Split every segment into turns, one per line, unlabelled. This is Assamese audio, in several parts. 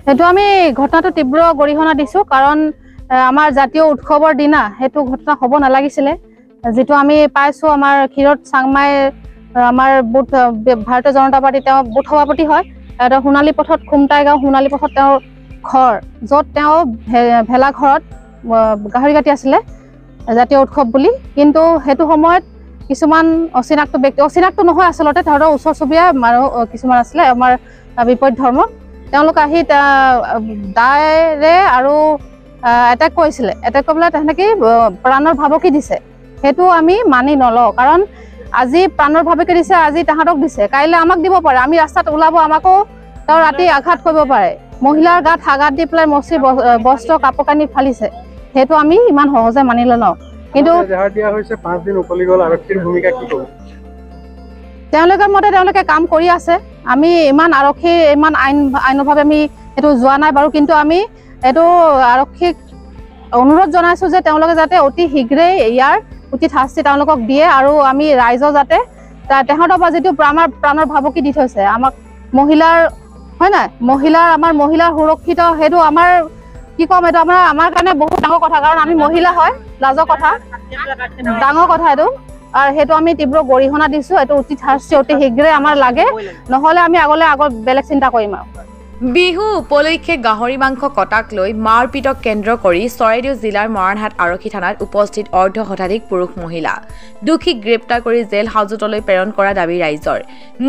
সেইটো আমি ঘটনাটো তীব্ৰ গৰিহণা দিছো কাৰণ আমাৰ জাতীয় উৎসৱৰ দিনা সেইটো ঘটনা হ'ব নালাগিছিলে যেটো আমি পাইছো আমাৰ ক্ষীৰোদ চাংমাই আমাৰ বুথ ভাৰতীয় জনতা পাৰ্টি তেওঁ বুথ সভাপতি হয় সোণালী পথত খুমটাই গাঁও সোণালী পথত তেওঁৰ ঘৰ য'ত তেওঁ ভেলা ঘৰত গাহৰি কাটি আছিলে জাতীয় উৎসৱ বুলি কিন্তু সেইটো সময়ত কিছুমান অচিনাক্ত ব্যক্তি অচিনাক্ত নহয় আচলতে তাহাঁতৰ ওচৰ চুবুৰীয়া মানুহ কিছুমান আছিলে আমাৰ বিপৰীত ধৰ্ম তেওঁলোক আহি দায়ৰে আৰু এটেক কৰিছিলে এটেক কৰিবলৈ তেনেকে প্ৰাণৰ ভাবুকি দিছে সেইটো আমি মানি নলওঁ কাৰণ আজি প্ৰাণৰ ভাবুকি দিছে আজি তাহাঁতক দিছে কাইলৈ আমাক দিব পাৰে আমি ৰাস্তাত ওলাব আমাকো তেওঁ ৰাতি আঘাত কৰিব পাৰে মহিলাৰ গাত আঘাত দি পেলাই মচি বস্ত্ৰ কাপোৰ কানি ফালিছে সেইটো আমি ইমান সহজে মানি নলওঁ কিন্তু দিয়া হৈছে 5 দিন উকলি গ'ল আৰক্ষীৰ ভূমিকা কি ক'ব তেওঁলোকৰ মতে তেওঁলোকে কাম কৰি আছে আমি ইমান আৰক্ষী ইমান আইনভাৱে আমি এটো যোৱা নাই বাৰু কিন্তু আমি এটো আৰক্ষীক অনুৰোধ জনাইছো যে তেওঁলোকে যাতে অতি শীঘ্ৰেই ইয়াৰ উচিত শাস্তি তেওঁলোকক দিয়ে আৰু আমি ৰাইজৰ যাতে তেহঁতৰ পৰা যেটো প্ৰাণৰ ভাবুকি দি থৈছে আমাক মহিলাৰ হয় না আমাৰ মহিলাৰ সুৰক্ষিত হেতু আমাৰ কি কম এটা আমাৰ কাৰণে বহুত ডাঙৰ কথা কাৰণ আমি মহিলা হয় লাজৰ কথা ডাঙৰ কথা এটো আৰু হেতু আমি তীব্ৰ গৰিহণা দিছো এটো উচিত শাস্তি অতি শীঘ্ৰে আমাৰ লাগে নহলে আমি আগলৈ বেলেগ চিন্তা কৰিম আৰু
বিহু উপলক্ষে গাহৰি মাংস কটাক লৈ মাৰপিটক কেন্দ্ৰ কৰি চৰাইদেউ জিলাৰ মৰাণহাট আৰক্ষী থানাত উপস্থিত অৰ্ধ শতাধিক পুৰুষ মহিলা দুখীক গ্ৰেপ্তাৰ কৰি জেল হাজতলৈ প্ৰেৰণ কৰা দাবী ৰাইজৰ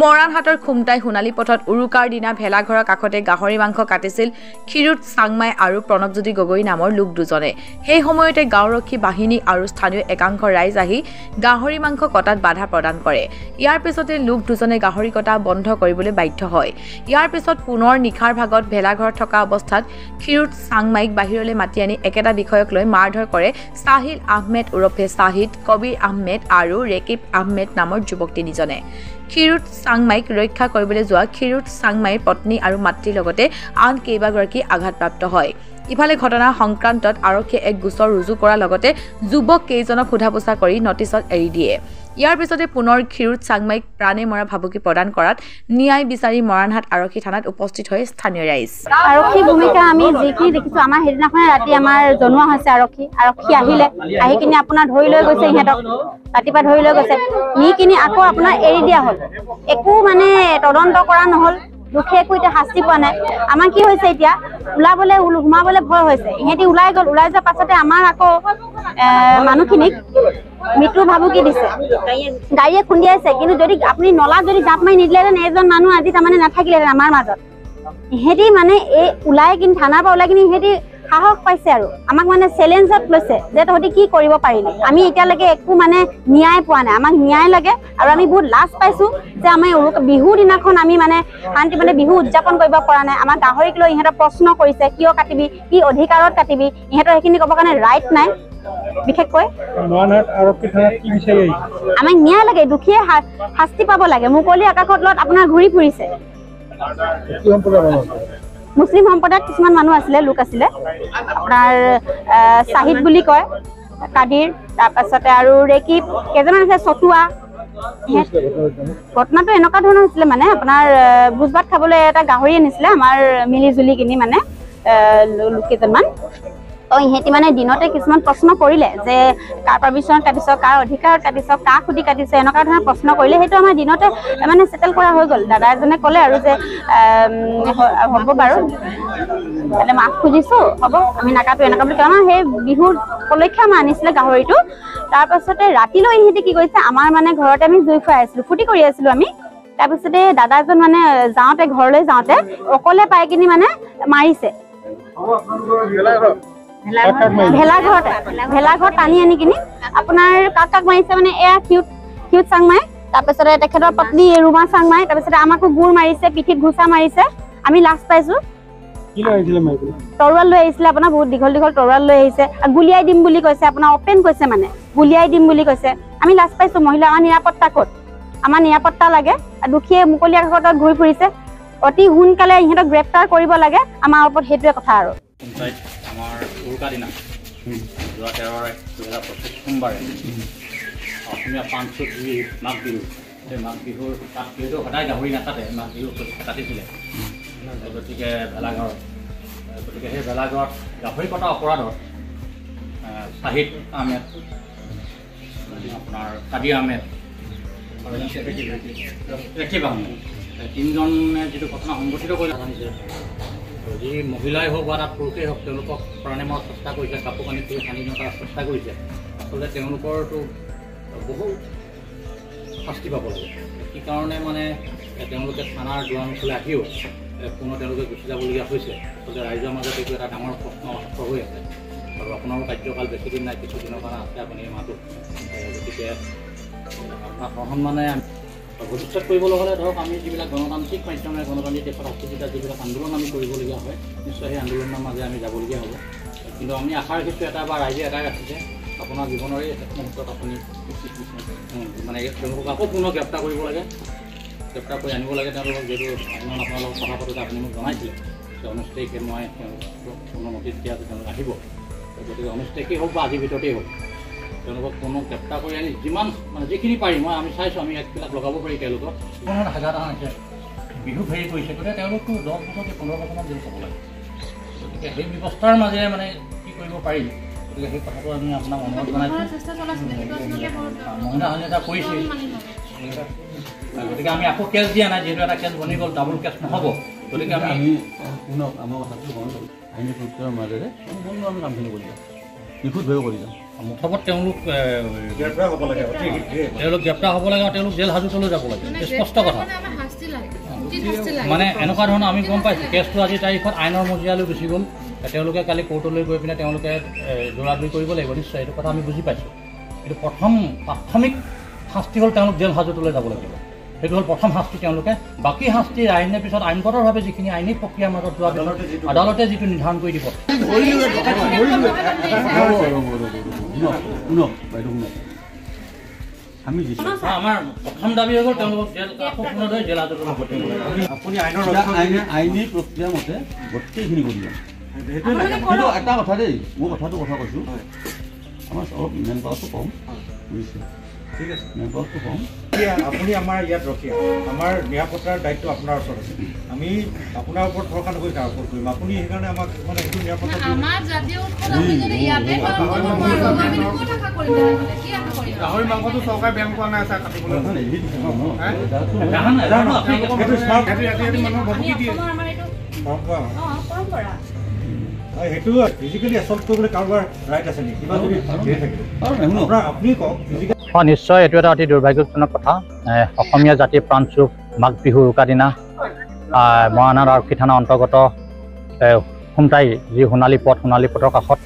মৰাণহাটৰ খুমটাই সোণালী পথত উৰুকাৰ দিনা ভেলাঘৰৰ কাষতে গাহৰি মাংস কাটিছিল ক্ষীৰোদ চাংমাই আৰু প্ৰণৱজ্যোতি গগৈ নামৰ লোক দুজনে সেই সময়তে গাঁওৰক্ষী বাহিনী আৰু স্থানীয় একাংশ ৰাইজ আহি গাহৰি মাংস কটাত বাধা প্ৰদান কৰে ইয়াৰ পিছতে লোক দুজনে গাহৰি কটা বন্ধ কৰিবলৈ বাধ্য হয় ইয়াৰ পিছত পুনৰ নিখাৰ ভাগত ভেলাঘৰত থকা অৱস্থাত ক্ষীৰোদ চাংমাইক বাহিৰলৈ মাতি আনি একেটা বিষয়ক লৈ মাৰধৰ কৰে সাহিল আহমেদ উৰফে সাহিদ কবিৰ আহমেদ আৰু ৰেকিব আহমেদ নামৰ যুৱক তিনিজনে ক্ষীৰোদ চাংমাইক ৰক্ষা কৰিবলৈ যোৱা ক্ষীৰোদ চাংমাইৰ পত্নী আৰু মাতৃৰ লগতে আন কেইবাগৰাকী আঘাতপ্ৰাপ্ত হয় ইফালে ঘটনা সংক্ৰান্তত আৰক্ষীয়ে এক গোচৰ ৰুজু কৰাৰ লগতে যুৱক কেইজনক সোধা-পোছা কৰি নটিছত এৰি দিয়ে ইয়াৰ পিছতে পুনৰ ক্ষীৰোদ চাংমাইক প্ৰাণে মৰা ভাবুকি প্ৰদান কৰাত ন্যায় বিচাৰি মৰাণহাট আৰক্ষী থানাত উপস্থিত হৈ স্থানীয় ৰাইজ
আৰক্ষী ভূমিকা আমি যিখিনি দেখিছো আমাৰ হেদিনাখনে ৰাতি আমাৰ জনোৱা হৈছে আৰক্ষী আহিলে আহি কিনি আপোনাৰ ধৰি লৈ গৈছে ইহঁতক ৰাতিপুৱা ধৰি লৈ গৈছে নি কিনি আকৌ আপোনাৰ এৰি দিয়া হ'ল একো মানে তদন্ত কৰা নহল দুখে একো এতিয়া শাস্তি পোৱা নাই আমাৰ কি হৈছে এতিয়া সোমাবলৈ ভয় হৈছে ইহঁতি ওলাই যোৱাৰ পাছতে আমাৰ আকৌ মানুহখিনিক মৃত্যু ভাবুকি দিছে গাড়ীয়ে খুন্দিয়াইছে কিন্তু যদি আপুনি নলাত যদি জাপ মাৰি নিদিলেহেঁতেন এজন মানুহ আজি তাৰমানে নাথাকিলেহেঁতেন আমাৰ মাজত ইহঁতি মানে এই ওলাই কিনি থানাৰ পৰা ওলাই কিনি ইহঁতি সাহস পাইছে আৰু আমাক মানে চেলেঞ্জত লৈছে যে তহঁতি কি কৰিব পাৰিলি আমি এতিয়ালৈকে একো মানে ন্যায় পোৱা নাই আমাক ন্যায় লাগে আৰু আমি বহুত লাজ পাইছো যে আমি বিহুৰ দিনাখন আমি মানে শান্তি মানে বিহু উদযাপন কৰিব পৰা নাই আমাৰ গাহৰিক লৈ ইহঁতে প্ৰশ্ন কৰিছে কিয় কাটিবি কি অধিকাৰত কাটিবি ইহঁতৰ সেইখিনি ক'ব কাৰণে ৰাইট নাই বিশেষকৈ আমাক ন্যায় লাগে দুখীয়ে শাস্তি পাব লাগে মুকলি আকাশত লগত আপোনাৰ ঘূৰি ফুৰিছে মুছলিম সম্প্ৰদায়ত কিছুমান মানুহ আছিলে লোক আছিলে আপোনাৰ সাহিদ বুলি কয় কাদিৰ তাৰপাছতে আৰু ৰেকিব কেইজনমান আছে চটুৱা ঘটনাটো এনেকুৱা ধৰণৰ হৈছিলে মানে আপোনাৰ ভোজ ভাত খাবলৈ এটা গাহৰি আনিছিলে আমাৰ মিলি জুলি কিনি মানে লোক কেইজনমান ইহঁতি মানে দিনতে কিছুমান প্ৰশ্ন কৰিলে যে কাৰ পাৰ্মিশ্যন কাটিছ কাৰ অধিকাৰত কাটিছ কাক সুধি কাটিছে এনেকুৱা ধৰণৰ প্ৰশ্ন কৰিলে সেইটো আমাৰ দিনতে মানে চেটেল কৰা হৈ গ'ল দাদা এজনে ক'লে আৰু যে হ'ব বাৰু মানে মাফ খুজিছোঁ হ'ব আমি নাকাটো এনেকুৱা বুলি কয় সেই বিহুৰ উপলক্ষে আমাৰ আনিছিলে গাহৰিটো তাৰপাছতে ৰাতিলৈ ইহঁতি কি কৰিছে আমাৰ মানে ঘৰতে আমি জুই ফুৱাই আছিলোঁ ফূৰ্তি কৰি আছিলোঁ আমি তাৰপিছতে দাদা এজন মানে ঘৰলৈ যাওঁতে অকলে পাই কিনি মানে মাৰিছে ভেলাঘৰ টানি আনি কিনি আপোনাৰ কাক মাৰিছে মানে এয়া ক্ষীৰোদ চাংমাই তাৰপিছতে তেখেতৰ পত্নী ৰুমা চাংমাই তাৰপিছতে আমাকো গুৰ মাৰিছে পিঠিত ঘুচা মাৰিছে আমি লাজ পাইছো তৰোৱাল লৈ আহিছিলে আপোনাৰ বহুত দীঘল তৰোৱাল লৈ আহিছে গুলিয়াই দিম বুলি কৈছে আপোনাৰ অপেন কৈছে মানে গুলিয়াই দিম বুলি কৈছে আমি লাজ পাইছো মহিলা আমাৰ নিৰাপত্তা ক'ত আমাৰ নিৰাপত্তা লাগে দুখীয়ে মুকলি আকাশত ঘূৰি ফুৰিছে অতি সোনকালে ইহঁতক গ্ৰেপ্তাৰ কৰিব লাগে আমাৰ ওপৰত সেইটোৱে কথা আৰু
আমাৰ উৰুকা দিনা যোৱা 13/2025 সোমবাৰে অসমীয়া পাঞ্চত মাঘ বিহু সেই মাঘ বিহুৰ তাত যিহেতু সদায় গাহৰি নাকাটে মাঘ বিহু কাটিছিলে গতিকে ভেলাঘৰ গতিকে সেই ভেলাঘৰত গাহৰি কটা অপৰাধত শ্বাহিদ আহমেদ আপোনাৰ কাদিৰ আহমেদ ৰাকিব আহমেদ তিনিজনে যিটো ঘটনা সংঘটিত কৰি জানিছে যি মহিলাই হওক বা তাত পুৰুষেই হওক তেওঁলোকক প্ৰাণে মৰাৰ চেষ্টা কৰিছে কাপোৰ কানি কৰি সানি নতাৰ চেষ্টা কৰিছে আচলতে তেওঁলোকৰতো বহু শাস্তি পাব লাগে কি কাৰণে মানে তেওঁলোকে থানাৰ দুৱাৰমুখলৈ আহিও পুনৰ তেওঁলোকে গুচি যাবলগীয়া হৈছে আচলতে ৰাইজৰ মাজত এইটো এটা ডাঙৰ প্ৰশ্ন হৈ আছে আৰু আপোনাৰো কাৰ্যকাল বেছিদিন নাই কিছুদিনৰ কাৰণে আছে আপুনি এই মাহটো গতিকে আপোনাৰ সন্মানে ভৱিষ্যত কৰিবলৈ হ'লে ধৰক আমি যিবিলাক গণতান্ত্ৰিক মাধ্যমেৰে গণতান্ত্ৰিক দেশত অস্থিতিতা যিবিলাক আন্দোলন আমি কৰিবলগীয়া হয় নিশ্চয় সেই আন্দোলনৰ মাজে আমি যাবলগীয়া হ'ব কিন্তু আমি আশা ৰাখিছোঁ এটা বা ৰাইজে এটাই ৰাখিছে আপোনাৰ জীৱনৰে এক মুহূৰ্তত আপুনি মানে তেওঁলোকক আকৌ পুনৰ গ্ৰেপ্তাৰ কৰিব লাগে গ্ৰেপ্তাৰ কৰি আনিব লাগে তেওঁলোকক যিহেতু আপোনাৰ লগত কথা পাতোঁতে আপুনি মোক জনাইছিলে যে 19 তাৰিখে মই তেওঁলোকক পুনৰ নটিচ দিয়া আছে তেওঁলোক আহিব গতিকে 19 তাৰিখেই হওক বা আজিৰ ভিতৰতেই হওক তেওঁলোকক পুনৰ গ্ৰেপ্তাৰ কৰি আনি যিমান মানে যিখিনি পাৰি আমি চাইছোঁ আমি একবিলাক লগাব পাৰি তেওঁলোকক কোনো হাজাৰ টকা আছে বিহু ফেৰি কৰিছে গতিকে তেওঁলোকতো 10 বছৰকৈ 15 বছৰমান জেল চাব লাগে গতিকে সেই ব্যৱস্থাৰ মাজেৰে মানে কি কৰিব পাৰি গতিকে সেই কথাটো আমি আপোনাক অনুৰোধ জনাইছোঁ মহিলা এটা কৰিছিল গতিকে আমি আকৌ কেছ দিয়া নাই যিহেতু এটা কেছ বনি গ'ল ডাবল কেছ নহ'ব গতিকে আমি পুনৰ আমাৰ কথাটো গ্ৰহণ কৰোঁ আইনী প্ৰক্ৰিয়াৰ মাজেৰে সম্পূৰ্ণ আমি কামখিনি কৰি যাম নিখুঁতভাৱে কৰি যাম মুঠত তেওঁলোক গ্ৰেপ্তাৰ হ'ব লাগে আৰু তেওঁলোক জেল হাজতলৈ যাব লাগে স্পষ্ট কথা মানে এনেকুৱা ধৰণৰ আমি গম পাইছোঁ কেছটো আজিৰ তাৰিখত আইনৰ মজিয়ালৈ গুচি গ'ল তেওঁলোকে কালি কোৰ্টলৈ গৈ পিনে তেওঁলোকে দৌৰাদৌৰি কৰিব লাগিব নিশ্চয় এইটো কথা আমি বুজি পাইছোঁ কিন্তু প্ৰথম প্ৰাথমিক শাস্তি হ'ল তেওঁলোক জেল হাজতলৈ যাব লাগিব সেইটো হ'ল প্ৰথম শাস্তি তেওঁলোকে বাকী শাস্তি আইনে পিছত আইনগতভাৱে যিখিনি আইনী প্ৰক্ৰিয়াৰ মাজত যোৱাৰ পিছত আদালতে যিটো নিৰ্ধাৰণ কৰি দিব আমাৰ প্ৰথম দাবী হৈ গ'ল তেওঁলোকক জেল আকৌ পুনৰদৰে জেল হাজতলৈ পঠিয়াব লাগে আপুনি আইনী প্ৰক্ৰিয়া মতে গোটেইখিনি কৰি দিয়ক সেইটো এটা কথা দেই মই কথা কৈছোঁ আমাৰ অলপ মেন পাৱাৰটো কম বুজিছে ঠিক আছে মেন পাৱাৰটো কম
আপুনি আমাৰ ইয়াত ৰখীয়া আমাৰ নিৰাপত্তাৰ দায়িত্ব আপোনাৰ ওচৰত আছে আমি আপোনাৰ ওপৰত ভৰসা নকৰি কাৰ ওপৰত কৰিম আপুনি সেইকাৰণে আমাক মানে সেইটো নিৰাপত্তা
গাহৰি মাংসটো চৰকাৰে বেয়া পোৱা নাই ছাৰ কাটিবলৈ
সেইটো ফিজিকেলি এছল্ট কৰিবলৈ কাৰোবাৰ ৰাইট আছে নেকি কিবা যদি থাকিব আপুনি কওক
নিশ্চয় এইটো এটা অতি দুৰ্ভাগ্যজনক কথা অসমীয়া জাতিৰ প্ৰাণস্বৰূপ মাঘ বিহুৰ উৰুকা দিনা মৰাণহাট আৰক্ষী থানা অন্তৰ্গত খুমটাই যি সোণালী পথৰ কাষত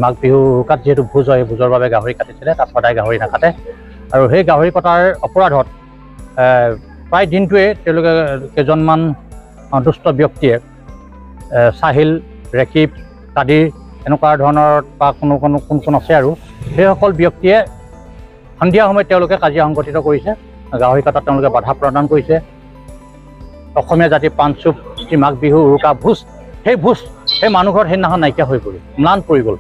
মাঘ বিহুৰ উৰুকাত যিহেতু ভোজ হয় ভোজৰ বাবে গাহৰি কাটিছিলে তাত সদায় গাহৰি নাকাটে আৰু সেই গাহৰি কটাৰ অপৰাধত প্ৰায় দিনটোৱে তেওঁলোকে কেইজনমান দুষ্ট ব্যক্তিয়ে চাহিল ৰাকিব কাদিৰ এনেকুৱা ধৰণৰ বা কোন আছে আৰু সেইসকল ব্যক্তিয়ে সন্ধিয়া সময়ত তেওঁলোকে কাজিয়া সংঘটিত কৰিছে গাহৰি কটাত তেওঁলোকে বাধা প্ৰদান কৰিছে অসমীয়া জাতিৰ প্ৰাণস্বৰূপ যি মাঘ বিহু উৰুকা ভোজ সেই মানুহঘৰত সেইদিনাখন নাইকিয়া হৈ পৰিল ম্লান পৰি গ'ল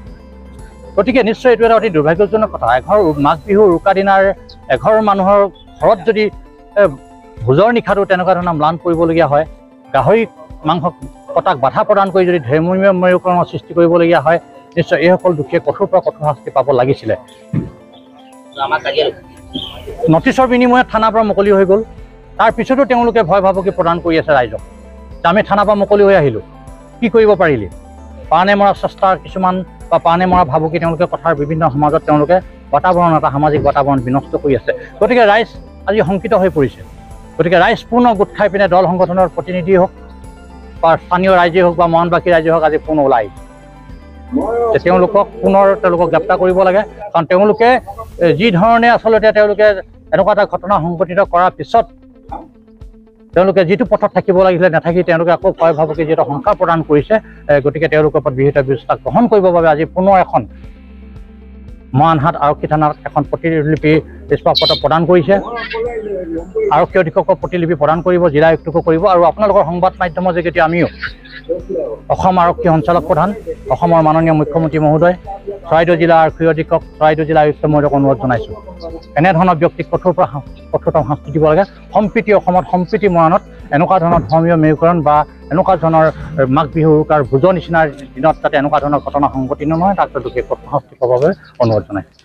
গতিকে নিশ্চয় এইটো এটা অতি দুৰ্ভাগ্যজনক কথা এঘৰ মাঘ বিহু উৰুকা দিনাৰ এঘৰ মানুহৰ ঘৰত যদি ভোজৰ নিশাটো তেনেকুৱা ধৰণৰ ম্লান পৰিবলগীয়া হয় গাহৰি মাংস কটাক বাধা প্ৰদান কৰি যদি ধৰ্মীয় মেৰুকৰণৰ সৃষ্টি কৰিবলগীয়া হয় নিশ্চয় এইসকল দোষীয়ে কঠোৰ পৰা কঠোৰ শাস্তি পাব লাগিছিলে নটিচৰ বিনিময়ত থানাৰ পৰা মুকলি হৈ গ'ল তাৰ পিছতো তেওঁলোকে ভয় ভাবুকি প্ৰদান কৰি আছে ৰাইজক আমি থানাৰ পৰা মুকলি হৈ আহিলোঁ কি কৰিব পাৰিলি প্ৰাণে মৰা চেষ্টাৰ কিছুমান বা প্ৰাণে মৰা ভাবুকি তেওঁলোকে কথাৰ বিভিন্ন সমাজত তেওঁলোকে বাতাবৰণ এটা সামাজিক বাতাবৰণ বিনষ্ট কৰি আছে গতিকে ৰাইজ আজি শংকিত হৈ পৰিছে গতিকে ৰাইজ পুনৰ গোট খাই পিনে দল সংগঠনৰ প্ৰতিনিধি হওক বা স্থানীয় ৰাইজেই হওক বা মৰাণবাসী ৰাইজেই হওক আজি পুনৰ ওলাই তেওঁলোকক গ্ৰেপ্তাৰ কৰিব লাগে কাৰণ তেওঁলোকে যি ধৰণে আচলতে তেওঁলোকে এনেকুৱা এটা ঘটনা সংঘটিত কৰাৰ পিছত তেওঁলোকে যিটো পথত থাকিব লাগিছিলে নাথাকি তেওঁলোকে আকৌ ভয় ভাবুকি যিটো শংকা প্ৰদান কৰিছে গতিকে তেওঁলোকৰ ওপৰত বিহিত ব্যৱস্থা গ্ৰহণ কৰিবৰ বাবে আজি পুনৰ এখন মৰাণহাট আৰক্ষী থানাত এখন প্ৰতিলিপি নিষ্পত্তি প্ৰদান কৰিছে আৰক্ষী অধীক্ষকক প্ৰতিলিপি প্ৰদান কৰিব জিলা আয়ুক্তকো কৰিব আৰু আপোনালোকৰ সংবাদ মাধ্যমৰ যোগেদি আমিও অসম আৰক্ষী সঞ্চালক প্ৰধান অসমৰ মাননীয় মুখ্যমন্ত্ৰী মহোদয় চৰাইদেউ জিলা আৰক্ষী অধীক্ষক চৰাইদেউ জিলা আয়ুক্ত মহোদয়ক অনুৰোধ জনাইছোঁ এনেধৰণৰ ব্যক্তিক কঠোৰতম শাস্তি দিব লাগে সম্প্ৰীতি অসমত সম্প্ৰীতি মৰাণত এনেকুৱা ধৰণৰ ধৰ্মীয় মেৰুকৰণ বা এনেকুৱা ধৰণৰ মাঘ বিহু উৰুকাৰ ভোজৰ নিচিনাৰ দিনত যাতে এনেকুৱা ধৰণৰ ঘটনা সংঘটিত নহয় তাক দোষী কঠোৰ শাস্তি পাবৰ বাবে অনুৰোধ জনাইছোঁ।